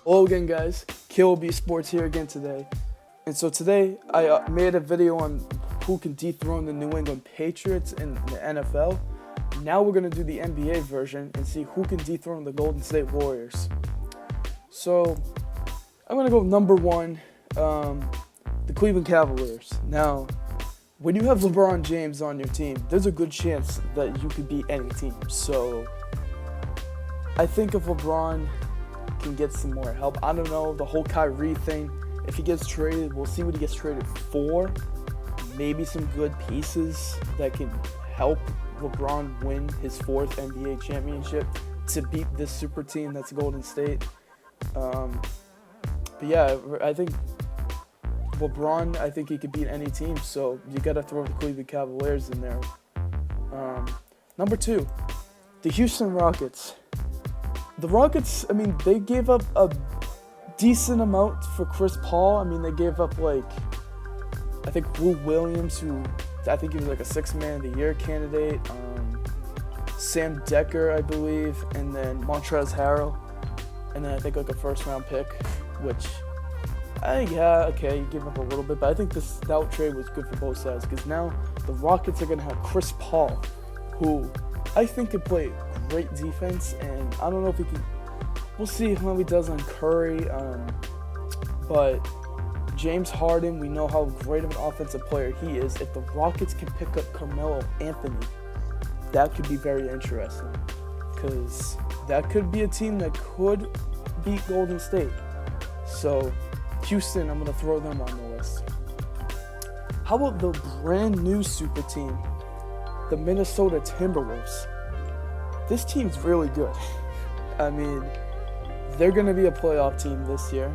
Hello again, guys. KLB Sports here again today. And so today I made a video on who can dethrone the New England Patriots in the NFL. Now we're going to do the NBA version and see who can dethrone the Golden State Warriors. So I'm going to go number one, the Cleveland Cavaliers. Now, when you have LeBron James on your team, there's a good chance that you could beat any team. So I think if LeBron can get some more help, I don't know, the whole Kyrie thing, if he gets traded, we'll see what he gets traded for. Maybe some good pieces that can help LeBron win his fourth NBA championship to beat this super team that's Golden State. But yeah, I think LeBron, I think he could beat any team, so you got to throw the Cleveland Cavaliers in there. Number two, the Houston Rockets. The Rockets, I mean, they gave up a decent amount for Chris Paul. I mean, they gave up, I think Lou Williams, who I think he was like a Sixth-Man of the Year candidate. Sam Decker, I believe, and then Montrezl Harrell. And then I think like a first-round pick, which, you give up a little bit. But I think that trade was good for both sides because now the Rockets are going to have Chris Paul, who I think could play great defense, and I don't know if he can. We'll see how he does on Curry, but James Harden, we know how great of an offensive player he is. If the Rockets can pick up Carmelo Anthony, that could be very interesting, because that could be a team that could beat Golden State. So Houston, I'm going to throw them on the list. How about the brand new super team, the Minnesota Timberwolves? This team's really good. I mean, they're going to be a playoff team this year.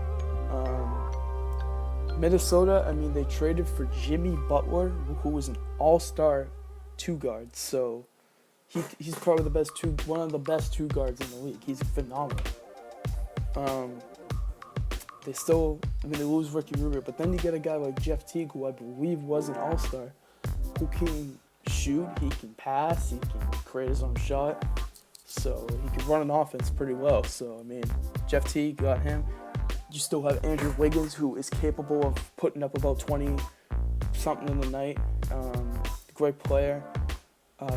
Minnesota, I mean, they traded for Jimmy Butler, who was an all-star two guard. So he's probably one of the best two guards in the league. He's phenomenal. They lose Ricky Rubio, but then you get a guy like Jeff Teague, who I believe was an all-star, who can shoot, he can pass, he can create his own shot, so he can run an offense pretty well. So I mean, Jeff Teague got him. You still have Andrew Wiggins, who is capable of putting up about 20 something in the night. Great player.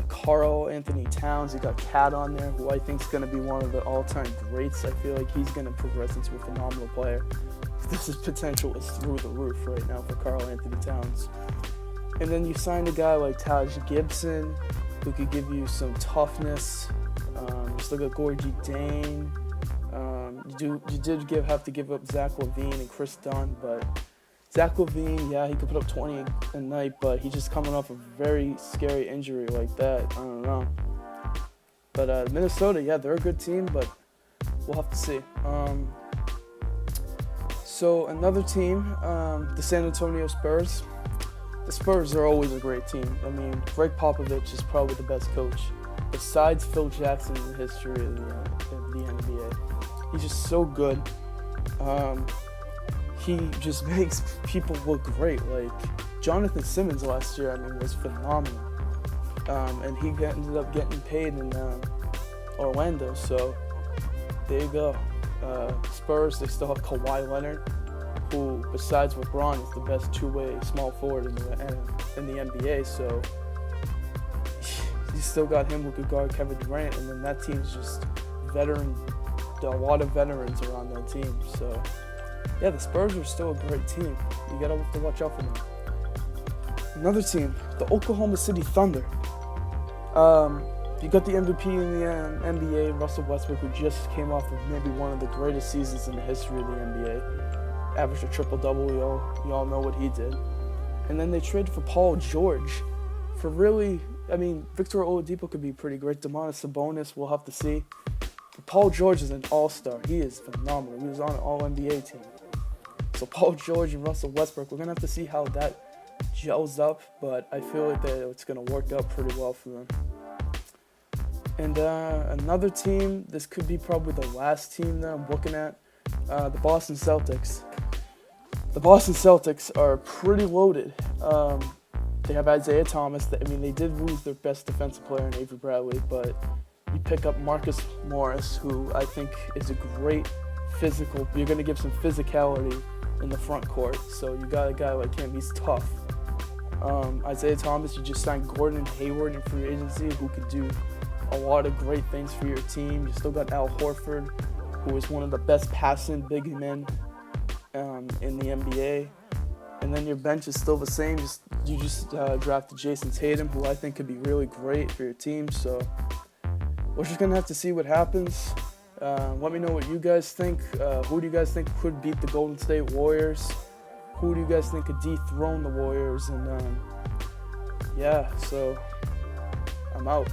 Karl Anthony Towns, you got Cat on there, who I think is going to be one of the all-time greats. I feel like he's going to progress into a phenomenal player. His potential is through the roof right now for Karl Anthony Towns. And then you signed a guy like Taj Gibson, who could give you some toughness. You still got Gorgie Dane. You did have to give up Zach LaVine and Chris Dunn, but Zach LaVine, yeah, he could put up 20 a night, but he's just coming off a very scary injury like that. I don't know. But Minnesota, yeah, they're a good team, but we'll have to see. So another team, the San Antonio Spurs. The Spurs are always a great team. I mean, Greg Popovich is probably the best coach, besides Phil Jackson in the history of the NBA. He's just so good. He just makes people look great. Like Jonathan Simmons last year, I mean, was phenomenal. And he ended up getting paid in Orlando. So there you go. Spurs, they still have Kawhi Leonard, who, besides LeBron, is the best two-way small forward in the NBA. So you still got him who could guard Kevin Durant, and then that team's just veteran. A lot of veterans are on that team. So yeah, the Spurs are still a great team. You gotta have to watch out for them. Another team, the Oklahoma City Thunder. You got the MVP in the NBA, Russell Westbrook, who just came off of maybe one of the greatest seasons in the history of the NBA. Averaged a triple-double, you all know what he did. And then they traded for Paul George for really, I mean, Victor Oladipo could be pretty great. Domantas Sabonis, we'll have to see. But Paul George is an all-star. He is phenomenal. He was on an all-NBA team. So Paul George and Russell Westbrook, we're going to have to see how that gels up, but I feel like that it's going to work out pretty well for them. And another team, this could be probably the last team that I'm looking at, the Boston Celtics. The Boston Celtics are pretty loaded. They have Isaiah Thomas. They did lose their best defensive player in Avery Bradley, but you pick up Marcus Morris, who I think is a great physical. You're going to give some physicality in the front court. So you got a guy like him. He's tough. Isaiah Thomas, you just signed Gordon Hayward in free agency, who could do a lot of great things for your team. You still got Al Horford, who is one of the best passing big men in the NBA. And then your bench is still the same. You just drafted Jason Tatum, who I think could be really great for your team. So we're just going to have to see what happens. Let me know what you guys think. Who do you guys think could beat the Golden State Warriors? Who do you guys think could dethrone the Warriors? And yeah, so I'm out.